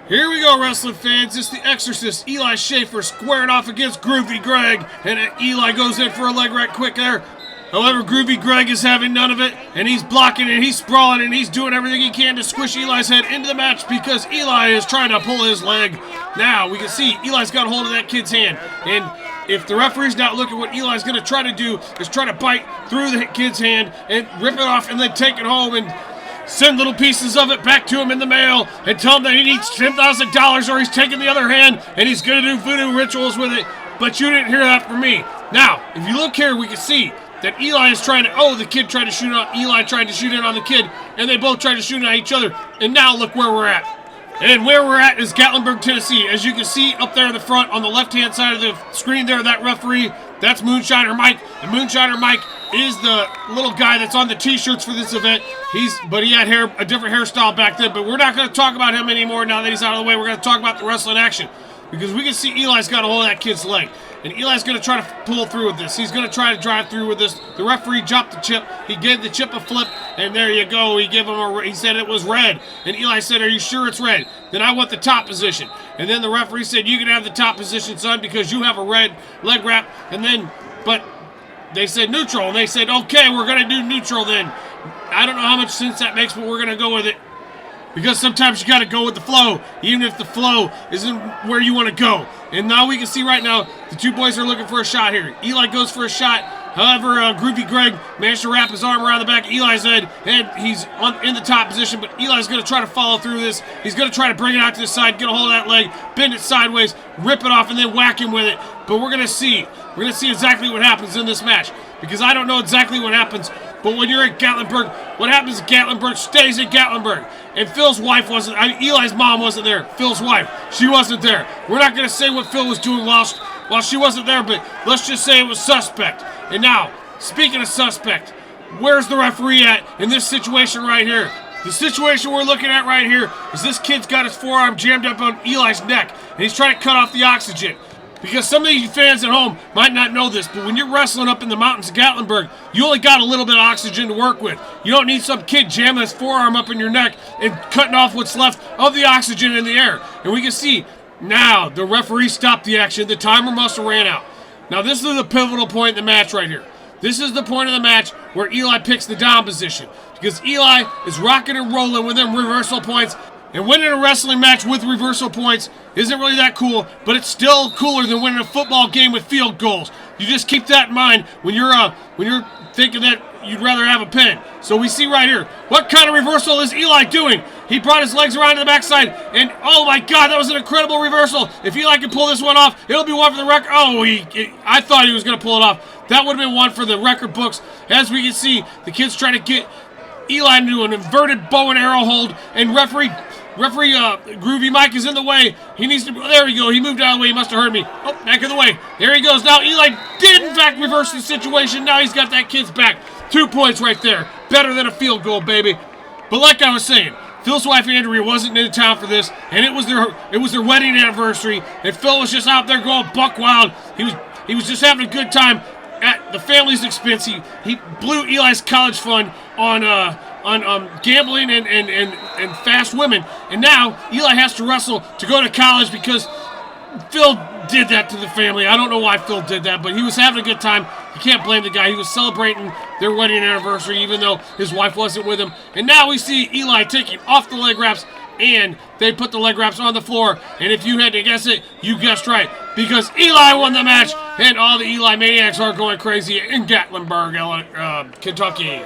Here we go, wrestling fans. It's the Exorcist, Eli Schaefer, squaring off against Groovy Greg. And Eli goes in for a leg right quick there. However, Groovy Greg is having none of it. And he's blocking and he's sprawling and he's doing everything he can to squish Eli's head into the match because Eli is trying to pull his leg. Now, we can see Eli's got a hold of that kid's hand. And if the referee's not looking, what Eli's going to try to do is try to bite through the kid's hand and rip it off and then take it home and send little pieces of it back to him in the mail and tell him that he needs $10,000 or he's taking the other hand and he's going to do voodoo rituals with it. But you didn't hear that from me. Now, if you look here, we can see that Eli is trying to, the kid tried to shoot on, Eli tried to shoot in on the kid, and they both tried to shoot at each other. And now look where we're at. And where we're at is Gatlinburg, Tennessee. As you can see up there in the front on the left-hand side of the screen there, that referee, that's Moonshiner Mike. And Moonshiner Mike is the little guy that's on the t-shirts for this event. But he had a different hairstyle back then. But we're not going to talk about him anymore now that he's out of the way. We're going to talk about the wrestling action. Because we can see Eli's got a hold of that kid's leg. And Eli's going to try to pull through with this. He's going to try to drive through with this. The referee dropped the chip. He gave the chip a flip. And there you go. He said it was red. And Eli said, "Are you sure it's red?" "Then I want the top position." And then the referee said, "You can have the top position, son, because you have a red leg wrap." But they said neutral. And they said, "Okay, we're going to do neutral then." I don't know how much sense that makes, but we're going to go with it. Because sometimes you got to go with the flow, even if the flow isn't where you want to go. And now we can see right now, the two boys are looking for a shot here. Eli goes for a shot. However, Groovy Greg managed to wrap his arm around the back of Eli's head, and he's in the top position, but Eli's going to try to follow through this. He's going to try to bring it out to the side, get a hold of that leg, bend it sideways, rip it off, and then whack him with it. But we're going to see. We're going to see exactly what happens in this match, because I don't know exactly what happens. But when you're at Gatlinburg, what happens at Gatlinburg stays at Gatlinburg. And Phil's wife Eli's mom wasn't there. Phil's wife, she wasn't there. We're not going to say what Phil was doing while she wasn't there, but let's just say it was suspect. And now, speaking of suspect, where's the referee at in this situation right here? The situation we're looking at right here is this kid's got his forearm jammed up on Eli's neck, and he's trying to cut off the oxygen. Because some of you fans at home might not know this, but when you're wrestling up in the mountains of Gatlinburg, you only got a little bit of oxygen to work with. You don't need some kid jamming his forearm up in your neck and cutting off what's left of the oxygen in the air. And we can see now the referee stopped the action. The timer must have ran out. Now this is the pivotal point in the match right here. This is the point of the match where Eli picks the down position. Because Eli is rocking and rolling with them reversal points. And winning a wrestling match with reversal points isn't really that cool, but it's still cooler than winning a football game with field goals. You just keep that in mind when you're thinking that you'd rather have a pin. So we see right here, what kind of reversal is Eli doing? He brought his legs around to the backside, and oh my God, that was an incredible reversal. If Eli can pull this one off, it'll be one for the record. I thought he was going to pull it off. That would have been one for the record books. As we can see, the kid's trying to get Eli into an inverted bow and arrow hold, and referee Groovy Mike is in the way. There we go. He moved out of the way. He must have heard me. Oh, back in the way. There he goes. Now Eli did, in fact, reverse the situation. Now he's got that kid's back. 2 points right there. Better than a field goal, baby. But like I was saying, Phil's wife Andrea wasn't in town for this, and it was their wedding anniversary, and Phil was just out there going buck wild. He was just having a good time at the family's expense. He blew Eli's college fund on gambling and fast women. And now Eli has to wrestle to go to college because Phil did that to the family. I don't know why Phil did that, but he was having a good time. You can't blame the guy. He was celebrating their wedding anniversary even though his wife wasn't with him. And now we see Eli taking off the leg wraps, and they put the leg wraps on the floor. And if you had to guess it, you guessed right, because Eli won the match, and all the Eli maniacs are going crazy in Gatlinburg, Kentucky.